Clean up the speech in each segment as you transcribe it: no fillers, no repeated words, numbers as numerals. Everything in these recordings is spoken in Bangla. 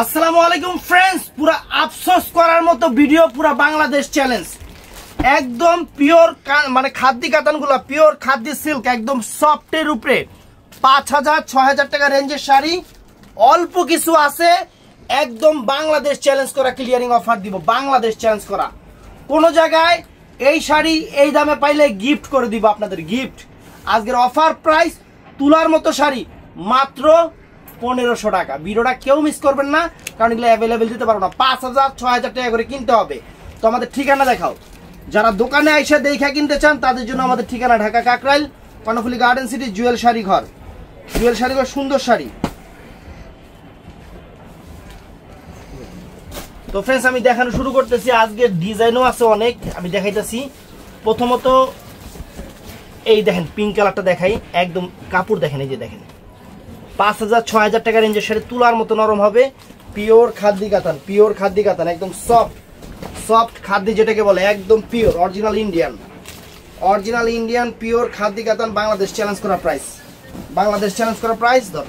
আসসালামু আলাইকুম ফ্রেন্ডস, পুরা আফসোস করার মতো ভিডিও, পুরা বাংলাদেশ চ্যালেঞ্জ। একদম পিওর মানে খাদ্যি কাতানগুলো, পিওর খাদ্যি সিল্ক, একদম সফটের উপরে ৫,০০০-৬,০০০ টাকা রেঞ্জের শাড়ি অল্প কিছু আছে। একদম বাংলাদেশ চ্যালেঞ্জ করা ক্লিয়ারিং অফার দিব, বাংলাদেশ চ্যালেঞ্জ করা। কোন জায়গায় এই শাড়ি এই দামে পাইলে গিফট করে দিব আপনাদের, গিফট। আজকের অফার প্রাইস তুলার মতো শাড়ি মাত্র ১৫০০ টাকা। ভিডিওটা কেউ মিস করবেন না, কারণ এগুলো অ্যাভেলেবেল দিতে পারবো না। ৫,০০০-৬,০০০ টাকা করে কিনতে হবে। তো আমাদের ঠিকানা দেখাও, যারা দোকানে এসে দেখে কিনতে চান তাদের জন্য আমাদের ঠিকানা ঢাকা কাকরাইল, কর্ণফুলী গার্ডেন সিটি, জুয়েল শাড়ি ঘর। জুয়েল শাড়ি ঘর, সুন্দর শাড়ি। তো ফ্রেন্ডস, আমি দেখানো শুরু করতেছি। আজকের ডিজাইনও আছে অনেক, আমি দেখাইতেছি। প্রথমত এই দেখেন পিঙ্ক কালারটা দেখাই, একদম কাপড় দেখেন, এই যে দেখেন ৫,০০০-৬,০০০ টাকা রেঞ্জের শাড়ি, তুলার মতো নরম হবে। পিওর খাদ্যি কাতান, পিওর খাদ্যি কাতান, একদম সফট সফট খাদ্যি যেটাকে বলে, একদম pure original Indian, original Indian pure খাদ্যি কাতান। বাংলাদেশ চ্যালেঞ্জ করা প্রাইস, বাংলাদেশ চ্যালেঞ্জ করা প্রাইস। ধর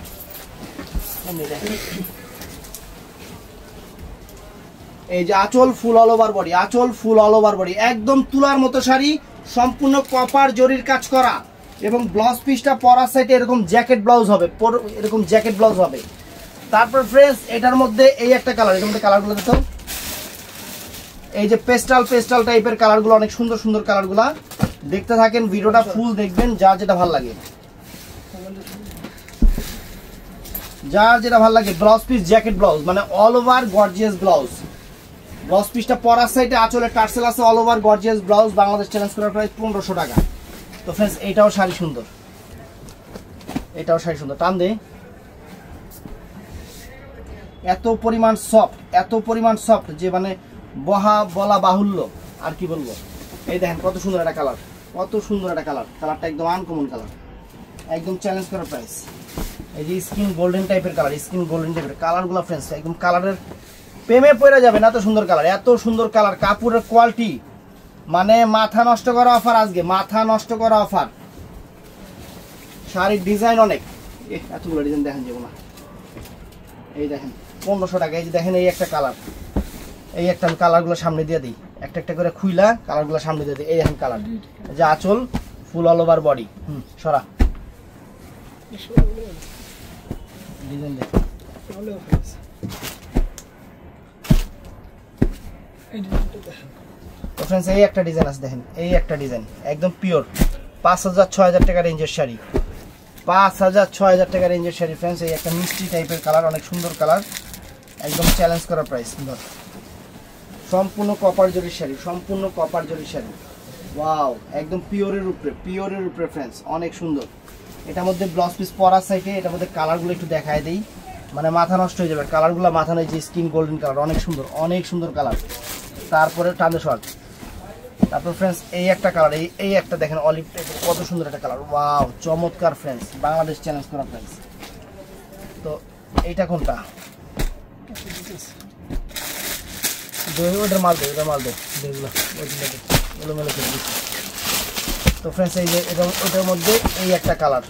এই যে আঁচল ফুল অল ওভার বডি, আঁচল ফুল অল ওভার বডি, একদম তুলার মতো শাড়ি, সম্পূর্ণ কপার জরির কাজ করা। এবং ব্লাউজ পিসটা পরার সাইডে এরকম জ্যাকেট ব্লাউজ হবে, এরকম জ্যাকেট ব্লাউজ হবে। তারপর ফ্রেন্ডস, এটার মধ্যে এই একটা কালার, এটার মধ্যে কালারগুলো দেখো, এই যে পেস্টাল পেস্টাল টাইপের কালারগুলো, অনেক সুন্দর সুন্দর কালারগুলো। দেখতে থাকেন, ভিডিওটা ফুল দেখবেন, যার যেটা ভালো লাগে, যার যেটা ভালো লাগে। ব্লাউজ পিস জ্যাকেট ব্লাউজ, মানে all over gorgeous blouse. Blouse পিসটা পরার সাইডে আঁচলে টার্সেল আছে, all over gorgeous blouse. Bangladesh challenge করার প্রাইস ১৫০০ টাকা। তো ফ্রেন্ডস, এটাও শাড়ি সুন্দর, এটাও শাড়ি সুন্দর। টান দে, এত পরিমাণ সফট, এত পরিমাণ সফট যে মানে বলা বাহুল্য, আর কি বলবো। এই দেখেন কত সুন্দর একটা কালার, কত সুন্দর একটা কালার। কালারটা একদম আনকমন কালার, একদম চ্যালেঞ্জ করার প্রাইস। এই যে স্কিন গোল্ডেন টাইপের কালার, স্কিন গোল্ডেন টাইপের কালারগুলো ফ্রেন্ডস, একদম কালারের প্রেমে পড়ে যাবেন। এত সুন্দর কালার, এত সুন্দর কালার, কাপড়ের কোয়ালিটি মানে মাথা নষ্ট করা অফার। আজকে মাথা নষ্ট করা অফার। শাড়ির ডিজাইন অনেক, এতগুলো ডিজাইন দেখেন যাবো না। এই দেখেন ১৫০০ টাকা। এই যে দেখেন, এই একটা কালার, এই একটা আমি কালারগুলো সামনে দিয়ে দিই, একটা একটা করে খুইলা কালারগুলো সামনে দিয়ে দিই। এই দেখেন কালার, যে আঁচল ফুল অল ওভার বডি। সরা ডিজাইন দেখ। তো ফ্রেন্ডস, এই একটা ডিজাইন আছে দেখেন, এই একটা ডিজাইন একদম পিওর ৫,০০০-৬,০০০ টাকা রেঞ্জের শাড়ি, ৫,০০০-৬,০০০ টাকা রেঞ্জের শাড়ি ফ্রেন্ডস। এই একটা মিষ্টি টাইপের কালার, অনেক সুন্দর কালার, একদম চ্যালেঞ্জ করা প্রাইস। সুন্দর সম্পূর্ণ কপার জরির শাড়ি, সম্পূর্ণ কপার জরির শাড়ি। ওয়াও, একদম পিওরের উপরে, পিওরের উপরে ফ্রেন্ডস, অনেক সুন্দর। এটার মধ্যে ব্লাউজ পিস পরার সাইডে এটার মধ্যে কালারগুলো একটু দেখায় দেই, মানে মাথা নষ্ট হয়ে যাবে কালারগুলো। মাথা নেই, যে স্কিন গোল্ডেন কালার, অনেক সুন্দর, অনেক সুন্দর কালার। তারপরে টান্দে শর্ট। তারপর ফ্রেন্ডস, এই একটা কালার, এই একটা দেখেন অলিভ টাইপের, কত সুন্দর একটা কালার। ওয়াও, চমৎকার ফ্রেন্ডস, বাংলাদেশ চ্যালেঞ্জ করা ফ্রেন্ডস। তো এইটা কোনটা? ওটার মাল দে, ওটার মাল দে, যেগুলো ওগুলো মেলে করে দিচ্ছি। তো ফ্রেন্ডস, এই যে ওটার মধ্যে এই একটা কালার,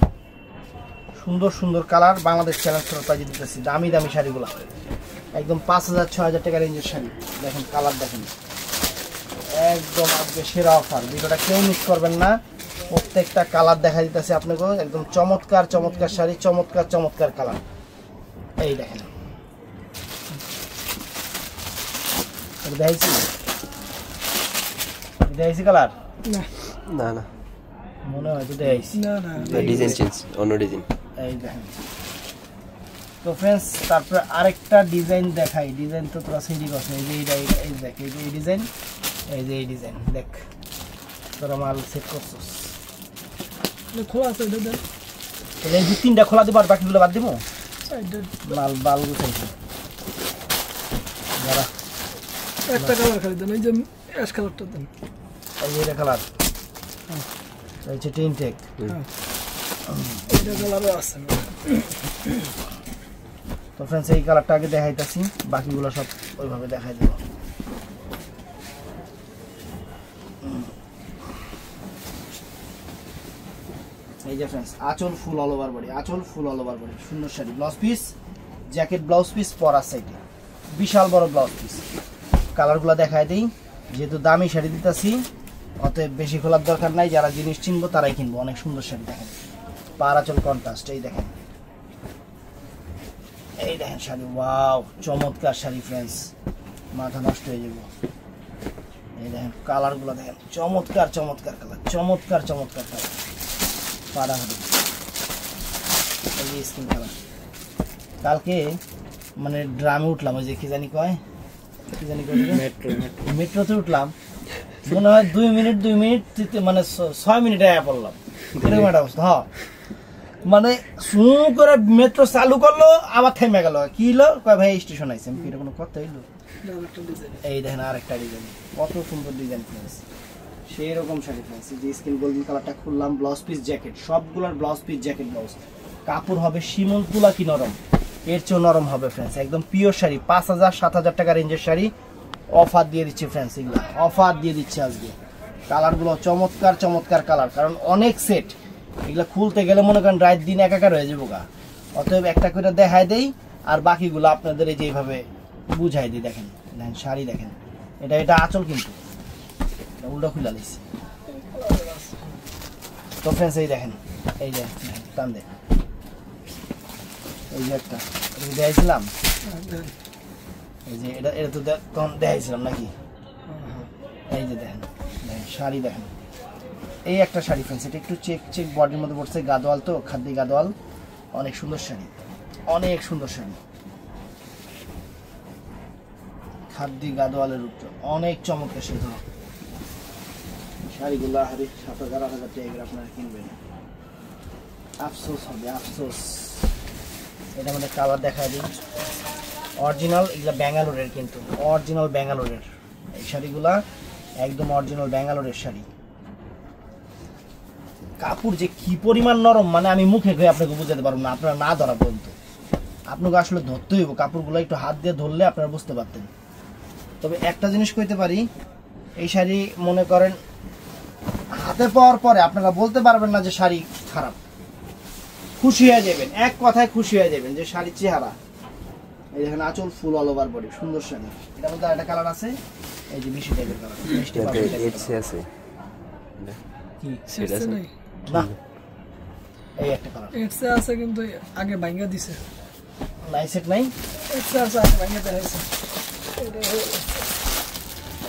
সুন্দর সুন্দর কালার। বাংলাদেশ চ্যালেঞ্জ করার প্রাইজে দিতেছি, দামি দামি শাড়িগুলো, একদম ৫,০০০-৬,০০০ টাকা রেঞ্জের শাড়ি। দেখেন কালার, দেখেন একদম আজকে সেরা অফার। ভিডিওটা কেউ মিস করবেন না, প্রত্যেকটা কালার দেখা দিতেছে আপনাকে। একদম চমৎকার চমৎকার শাড়ি, চমৎকার চমৎকার কালার। এই দেখেন, দেখাইছি কালার না না মনে হয় তো দেখাইছি, ডিজাইন চেঞ্জ, অন্য ডিজাইন। এই দেখেন। তো ফ্রেন্ডস, তারপরে আরেকটা ডিজাইন দেখাই। ডিজাইন তো তোরা সেটি করছে, এই যে এই দেখ, এই যে এই ডিজাইন, এই যে এই ডিজাইন দেখ, তোরা মাল সেট করছিস। খোলা আছে, এই যে তিনটা খোলা দিব, আর বাকিগুলো বাদ দিব। মাল বাল গুছাইছি, যারা একটা কালার খালি দেন, এই যে অ্যাশ কালারটা দেন, এই যে এটা কালার, এই যে টিনটেক, এটা কালারও আছে। তো ফ্রেন্ডস, এই কালারটা আগে দেখাইতেছি, বাকিগুলো সব ওইভাবে দেখাই দেব। এই যে ফ্রেন্ডস, আঁচল ফুল অল ওভার বডি, আঁচল ফুল অল ওভার বডি, সুন্দর sari. Blouse piece jacket blouse piece পরা সাইডে বিশাল বড় ব্লাউজ পিস। কালারগুলো দেখায় দিই, যেহেতু দামি শাড়ি দিতেছি অতএব বেশি খোলার দরকার নাই, যারা জিনিস চিনবো তারাই কিনবো। অনেক সুন্দর শাড়ি দেখেন, পারাচল কন্ট্রাস্ট। এই দেখেন, এই দেখেন শাড়ি, ওয়াও চমৎকার শাড়ি ফ্রেন্ডস, মাথা নষ্ট হয়ে যাবো। এই দেখেন কালারগুলো দেখেন, চমৎকার চমৎকার কালার, চমৎকার চমৎকার কালার, পাড়া হবে। এই যে স্কিন কালার, কালকে মানে ড্রামে উঠলাম, ওই যে কি জানি কয় মেট্রোতে উঠলাম, মনে হয় 2 মিনিট মানে 6 মিনিটে আয়া পড়লাম, এরকম একটা অবস্থা। হ্যাঁ মানে সু করে মেট্রো চালু করলো আবার থেমে গেল, কি হলো কয় ভাই স্টেশন আইছে, আমি এটা কোনো কথা হইলো। এই দেখেন আরেকটা ডিজাইন, কত সুন্দর ডিজাইন ফ্রেন্ডস, সেই রকম শাড়ি ফ্রেন্ডস। যে স্কিন গোল্ডেন কালারটা খুললাম, ব্লাউজ পিস জ্যাকেট, সবগুলোর ব্লাউজ পিস জ্যাকেট ব্লাউজ। কাপড় হবে শিমুল তুলা কি নরম, এর চেয়েও নরম হবে ফ্রেন্ডস, একদম পিওর শাড়ি। 5000-7000 টাকা রেঞ্জের শাড়ি অফার দিয়ে দিচ্ছে ফ্রেন্ডস, এগুলো অফার দিয়ে দিচ্ছে আজকে। কালারগুলো চমৎকার চমৎকার কালার, কারণ অনেক সেট, এগুলো খুলতে গেলে মনে করেন রাত দিন একাকার হয়ে যাবো গা। অতএব একটা করে দেখায় দেই, আর বাকিগুলো আপনাদের এই যেভাবে বুঝাই দিই। দেখেন দেখেন শাড়ি দেখেন, এটা আঁচল কিন্তু উল্টা খুলে লাইছি তো ফ্রেন্ডস। এই দেখেন, এই যে টান দে, এই যে একটা দেখাইছিলাম, এই যে এটা তো তখন দেখাইছিলাম নাকি। এই যে দেখেন শাড়ি দেখেন, এই একটা শাড়ি ফ্রেন্ডস, এটা একটু চেক বডির মধ্যে পড়ছে, গাদোয়াল তো, খাদ্যি গাদোয়াল, অনেক সুন্দর শাড়ি, অনেক সুন্দর শাড়ি, খাদ্যি গাদোয়ালের উপর অনেক চমৎকার সেটা শাড়িগুলো। হারে 7,000-8,000 টাকা আপনারা কিনবেন, আফসোস হবে আফসোস। এটা আমাদের কালার দেখা দিই, অরিজিনাল, এগুলো ব্যাঙ্গালোরের, কিন্তু অরিজিনাল ব্যাঙ্গালোরের এই শাড়িগুলা, একদম অরিজিনাল ব্যাঙ্গালোরের শাড়ি। কাপড় যে কি পরিমাণ নরম, মানে আমি মুখে গিয়ে আপনাকে বুঝাতে পারবো না, আপনারা না ধরা পর্যন্ত। আপনাকে আসলে ধরতে হইব, কাপড়গুলো একটু হাত দিয়ে ধরলে আপনারা বুঝতে পারতেন। তবে একটা জিনিস কইতে পারি, এই শাড়ি মনে করেন হাতে পাওয়ার পরে আপনারা বলতে পারবেন না যে শাড়ি খারাপ, খুশি হয়ে যাবেন, এক কথায় খুশি হয়ে যাবেন যে শাড়ির চেহারা। এই দেখেন আঁচল ফুল অল ওভার বডি, সুন্দর শাড়ি। এটার মধ্যে একটা কালার আছে, এই যে মিষ্টি টাইপের কালার, মিষ্টি আছে কি সেটা নাই না, এই একটা কালার এটসে আছে, কিন্তু আগে ভাঙা দিছে, নাই সেট নাই, এটসে আছে আগে ভাঙা দেখাইছে।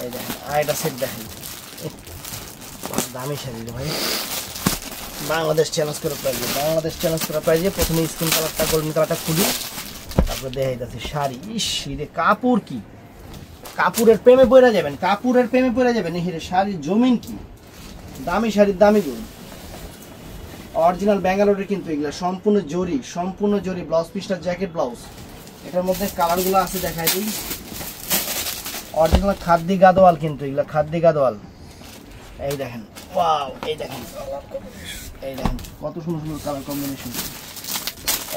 এই দেখেন আর এটা সেট দেখেন, দামি শাড়ি রে ভাই, বাংলাদেশ চ্যালেঞ্জ করে প্রাইজে, বাংলাদেশ চ্যালেঞ্জ করা প্রাইজে। প্রথমে স্কিন কালারটা গোল্ডেন কালারটা খুলি, তারপরে দেখাই যাচ্ছে শাড়ি। ইস রে কাপড় কি, কাপড়ের প্রেমে পড়ে যাবেন, কাপড়ের প্রেমে পড়ে যাবেন। হিরে শাড়ির জমিন কি, দামি শাড়ির দামি গুণ, অরিজিনাল ব্যাঙ্গালোরের কিন্তু এগুলো, সম্পূর্ণ জরি, সম্পূর্ণ জরি। ব্লাউজ পিসটা জ্যাকেট ব্লাউজ, এটার মধ্যে কালারগুলো আছে দেখাই দিই, অরিজিনাল খাদ্যি গাদোয়াল কিন্তু এগুলো, খাদ্যি গাদোয়াল। এই দেখেন ওয়াও, এই দেখেন, এই দেখেন কত সুন্দর সুন্দর কালার কম্বিনেশন,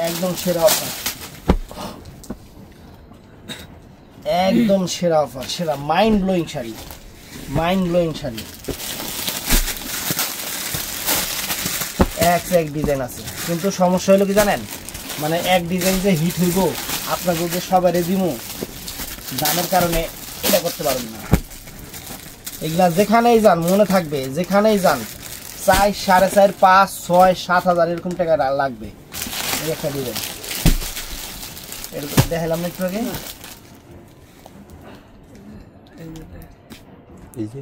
একদম সেরা অফার, একদম সেরা অফার, সেরা mind blowing sari, mind blowing sari. এক ডিজাইন আছে, কিন্তু সমস্যা হলো কি জানেন, মানে এক ডিজাইন যে হিট হইব আপনাকে যে সবাই দিমু, দামের কারণে এটা করতে পারবেন না। এগুলা যেখানেই যান মনে থাকবে, যেখানেই যান 4, 4.5, 5, 6, 7,000 এরকম টাকা লাগবে। এই একটা ডিজাইন দেখালাম না একটু আগে, এই যে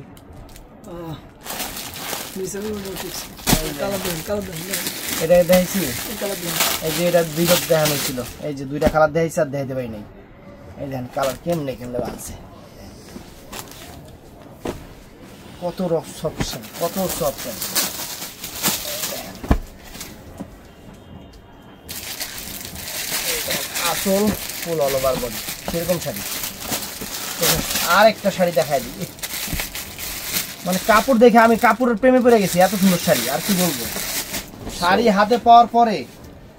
এটা দেখাইছি, এই যে এটা দুইটা দেখানো ছিল, এই যে দুইটা কালার দেখাইছি আর দেখাইতে পারি নাই। এই দেখেন কালার কেমনে কেমনে বানছে, কত রফ সফট, কত সফট। আসল ফুল অল ওভার বডি সেরকম শাড়ি। আর একটা শাড়ি দেখাই দিই, মানে কাপড় দেখে আমি কাপড়ের প্রেমে পড়ে গেছি, এত সুন্দর শাড়ি আর কি বলবো। শাড়ি হাতে পাওয়ার পরে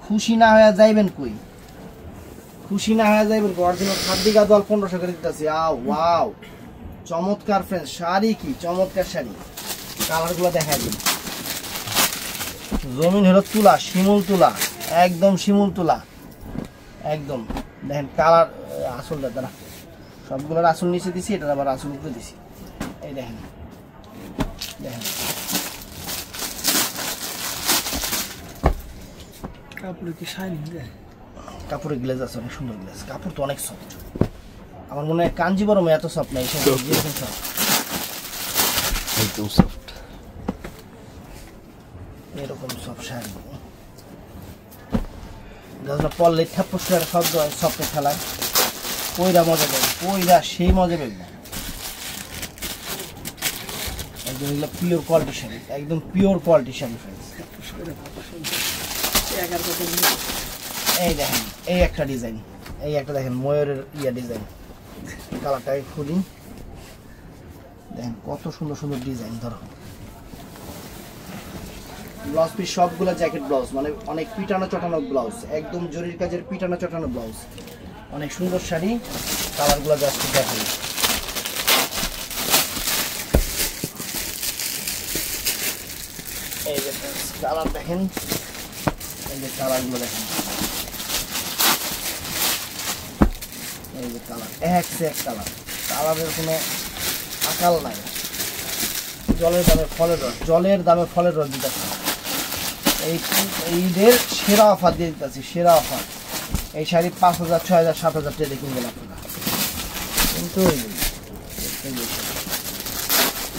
খুশি না হয়ে যাইবেন কই, খুশি না হয়ে যাইবেন। অরিজিনাল খাদ্যি গাদোয়াল 1500 করে দিতেছি। ওয়াও চমৎকার ফ্রেন্ডস, শাড়ি কি চমৎকার শাড়ি। কালারগুলো দেখাই দিন, জমিন হলো তুলা, শিমুল তুলা, একদম শিমুল তুলা, একদম দেখেন কালার আসলটা দাঁড়া সবগুলোর আসল নিচে দিছি এটা আবার আসল উপরে দিছি এই দেখেন দেখেন কাপড়ে কি শাইনিং দেয় কাপড়ের গ্লেজ আছে অনেক সুন্দর গ্লেজ কাপড় তো অনেক সফট আমার মনে হয় কাঞ্জিবরম এত সফট নাই সব যেরকম সফট একদম সফট এরকম সব শাড়ি যেগুলো পরলে থাপ্পস করে শব্দ হয় সফটে খেলায় কইরা মজা দেবে কইরা সেই মজা দেবে একদম এগুলো পিওর কোয়ালিটি শাড়ি একদম পিওর কোয়ালিটি শাড়ি ফ্রেন্ডস এই দেখেন এই একটা ডিজাইন এই একটা দেখেন ময়ূরের ডিজাইন কালারটাই খুলি দেখেন কত সুন্দর সুন্দর ডিজাইন ধরো ব্লাউজ পিস সবগুলো জ্যাকেট ব্লাউজ মানে অনেক পিটানো চটানো ব্লাউজ একদম জরির কাজের পিটানো চটানো ব্লাউজ অনেক সুন্দর শাড়ি কালারগুলো জাস্ট দেখেন এই যে কালার দেখেন এই যে কালারগুলো দেখেন এই যে কালার এক সে এক কালার কালারের কোনো আকাল নাই জলের দামে ফলের রস দিতেছে এই ঈদের সেরা অফার দিয়ে দিতেছি সেরা অফার এই শাড়ি 5,000 6,000 7,000 টাকা কিনবেন আপনারা কিন্তু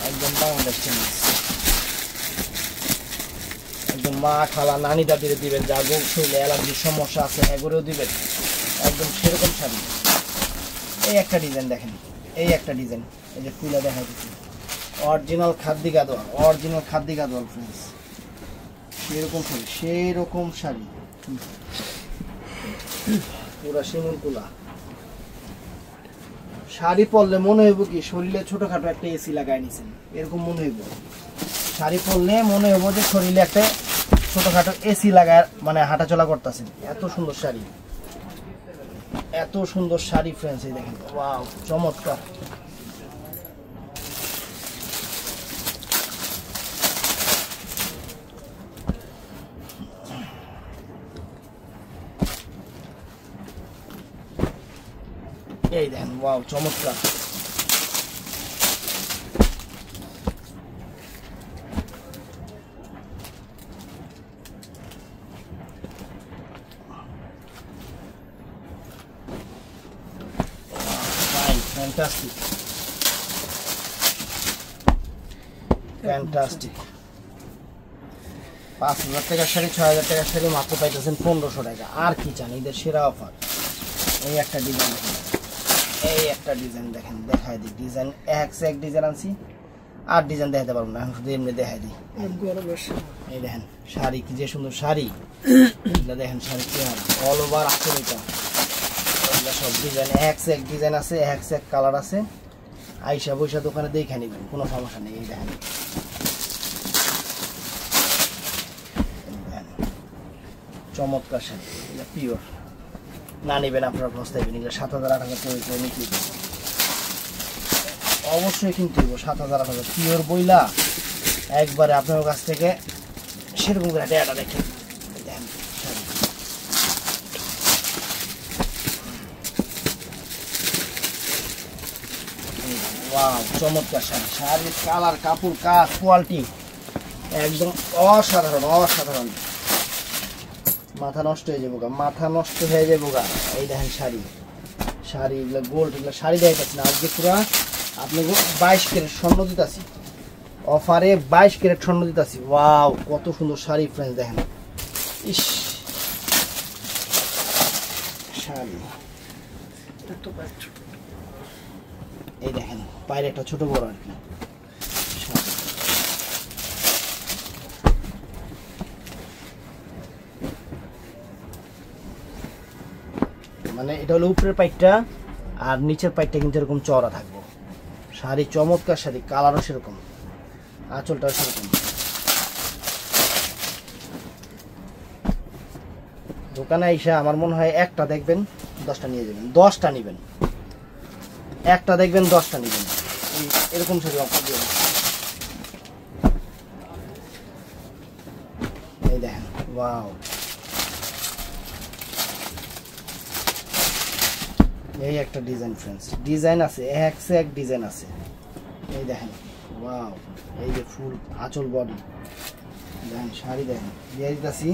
একদম বাংলাদেশ চ্যালেঞ্জ একদম মা খালা নানি দাদিরে দিবেন যা গোল শরীরে অ্যালার্জির সমস্যা আছে এগুলোও দিবেন একদম সেরকম শাড়ি এই একটা ডিজাইন দেখেন এই একটা ডিজাইন এই যে ফুলা দেখা দিচ্ছি অরিজিনাল খাদ্দি গাদোয়াল ফ্রেন্ডস সেরকম শাড়ি পুরা শিমুল কুলা শাড়ি পরলে মনে হইব কি শরীরে ছোটখাটো একটা এসি লাগাই নিছেন এরকম মনে হইব শাড়ি পরলে মনে হইব যে শরীরে একটা ছোটখাটো এসি লাগায় মানে হাঁটাচলা করতেছেন এত সুন্দর শাড়ি ফ্রেন্ডস এই দেখেন ওয়াও চমৎকার এই দেখেন ওয়াও চমৎকার ফ্যান্টাস্টিক 5,000 টাকার শাড়ি 6,000 টাকার শাড়ি মাত্র পাইতেছেন 1,500 টাকা আর কি চান ঈদের সেরা অফার এই একটা ডিজাইন দেখেন দেখাই দিই ডিজাইন এক ডিজাইন আনছি আর ডিজাইন দেখাতে পারবো না এখন শুধু এমনি দেখাই দিই এই দেখেন শাড়ি কি যে সুন্দর শাড়ি দেখেন শাড়ি কি অল ওভার আছে এটা সব ডিজাইন এক ডিজাইন আছে এক কালার আছে আইসা বৈশা দোকানে দেখে নিবেন কোনো সমস্যা নেই এই দেখেন চমৎকার শাড়ি এটা পিওর না নেবেন আপনারা পস্তাইবেন এগুলো 7,000 8,000 করে নিতে অবশ্যই কিনতে হইব 7,000 8,000 পিওর বইলা একবারে আপনার কাছ থেকে সেরকম করে ডেটা দেখেন দেখেন ওয়াও চমৎকার শাড়ি শাড়ির কালার কাপড় কাজ কোয়ালিটি একদম অসাধারণ মাথা নষ্ট হয়ে যাবো গা এই দেখেন শাড়ি এগুলো গোল্ড এগুলো শাড়ি দেখাচ্ছি না আজকে পুরা আপনাকে 22 ক্যারেট স্বর্ণ দিতেছি অফারে 22 ক্যারেট স্বর্ণ দিতেছি ওয়াও কত সুন্দর শাড়ি ফ্রেন্ডস দেখেন ইস শাড়ি এই দেখেন পায়ের একটা ছোট বড় আর কি মানে এটা হলো উপরের পাইটটা আর নিচের পাইটটা কিন্তু এরকম চওড়া থাকবে শাড়ি চমৎকার শাড়ি কালারও সেরকম আঁচলটাও সেরকম দোকানে আইসা আমার মনে হয় একটা দেখবেন 10টা নিয়ে যাবেন 10টা নেবেন একটা দেখবেন 10টা নেবেন এরকম শাড়ি অফার দিবেন এই দেখেন ওয়াও এই একটা ডিজাইন ফ্রেন্ডস, ডিজাইন আছে এক সে এক ডিজাইন আছে। এই দেখেন ওয়াও, এই যে ফুল আঁচল বডি দেখেন, শাড়ি দেখেন দিয়ে দিতেছি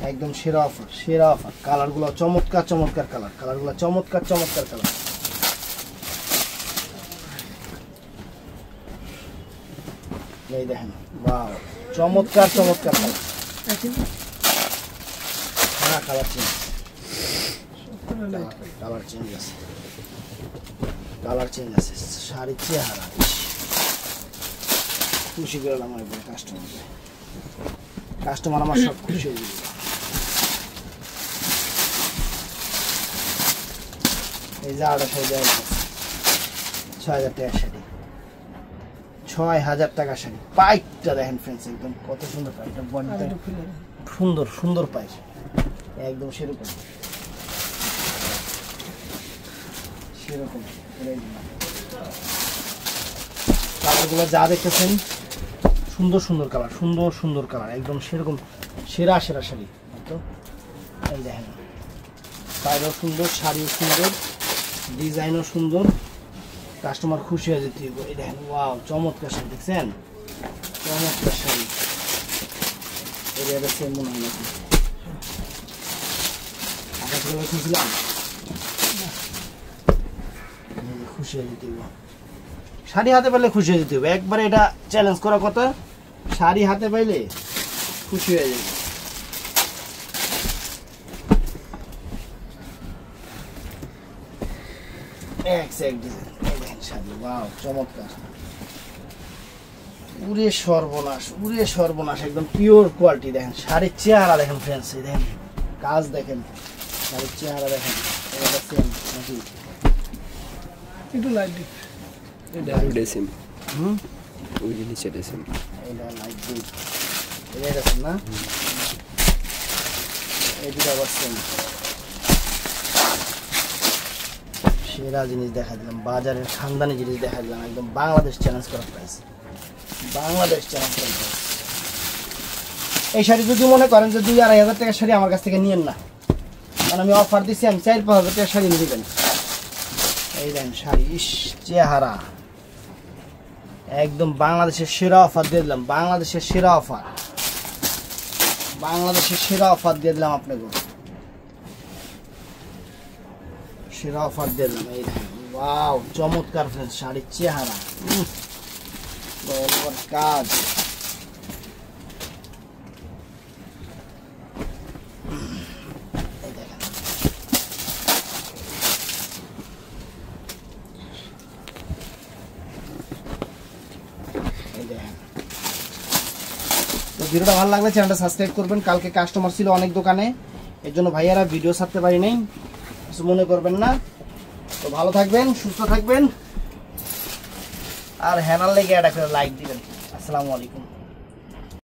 একদম সেরা অফার, সেরা অফার। কালারগুলো চমৎকার চমৎকার কালার, কালারগুলো চমৎকার চমৎকার কালার। এই দেখেন ওয়াও, চমৎকার চমৎকার কালার। হ্যাঁ কালার চেঞ্জ, কালার চেঞ্জ আছে, কালার চেঞ্জ আছে। শাড়ির চেহারা খুশি করলাম একবার কাস্টমারকে, কাস্টমার আমার সব খুশি হয়ে গেল। এই যে 6,000 টাকা শাড়ি, 6,000 টাকা শাড়ি। পাইপটা দেখেন ফ্রেন্ডস, একদম কত সুন্দর পাইপটা, বডিটা সুন্দর সুন্দর পাইপ, একদম সেরকম সেরকম। কালারগুলো যা দেখতেছেন সুন্দর সুন্দর কালার, সুন্দর সুন্দর কালার, একদম সেরকম সেরা সেরা শাড়ি। তো এই দেখেন পাইপও সুন্দর, শাড়িও সুন্দর, ডিজাইনও সুন্দর, কাস্টমার খুশি হয়ে যেতে। এই দেখেন ওয়াও, চমৎকার শাড়ি দেখছেন, চমৎকার শাড়ি। এটা সেম মনে হয় নাকি খুঁজলাম, খুশি হয়ে যেতে হবে। শাড়ি হাতে পেলে খুশি হয়ে যেতে হবে একবারে, এটা চ্যালেঞ্জ করা কথা। শাড়ি হাতে পাইলে খুশি হয়ে যাবে। এক ডিজাইন, এই দেখেন শাড়ি ওয়াও চমৎকার। উড়ে সর্বনাশ, উড়ে সর্বনাশ, একদম পিওর কোয়ালিটি। দেখেন শাড়ির চেহারা দেখেন ফ্রেন্ডস, এই দেখেন কাজ দেখেন, শাড়ির চেহারা দেখেন। এটা সেম নাকি একটু লাইট দিই, এটা ডেসিম, ওই যে নিচে ডেসিম, এটা লাইট দিই, এটা দেখেন না, এই দুটো আবার সেম। সেরা জিনিস দেখা দিলাম, বাজারের খানদানি জিনিস দেখা দিলাম, একদম বাংলাদেশ চ্যালেঞ্জ করা প্রাইস, বাংলাদেশ চ্যালেঞ্জ করা প্রাইস। এই শাড়ি যদি মনে করেন যে 2-2,500 টাকার শাড়ি আমার কাছ থেকে নিয়েন না, কারণ আমি অফার দিচ্ছি, আমি 4-5,000 টাকার শাড়ি নিয়ে দেবেন। এই দেন শাড়ি, ইস চেহারা, একদম বাংলাদেশের সেরা অফার দিয়ে দিলাম, বাংলাদেশের সেরা অফার, বাংলাদেশের সেরা অফার দিয়ে দিলাম আপনাকে, সেরা অফার দিয়ে দিলাম। এই দেখেন ওয়াও চমৎকার ফ্রেন্ডস, শাড়ির চেহারা, কাজ। ভিডিওটা ভালো লাগলে চ্যানেলটা সাবস্ক্রাইব করবেন। কালকে কাস্টমার ছিল অনেক দোকানে, এর জন্য ভাইয়ারা ভিডিও ছাড়তে পারি নাই, কিছু মনে করবেন না। তো ভালো থাকবেন, সুস্থ থাকবেন, আর হ্যানার লেগে একটা করে লাইক দিবেন। আসসালামু আলাইকুম।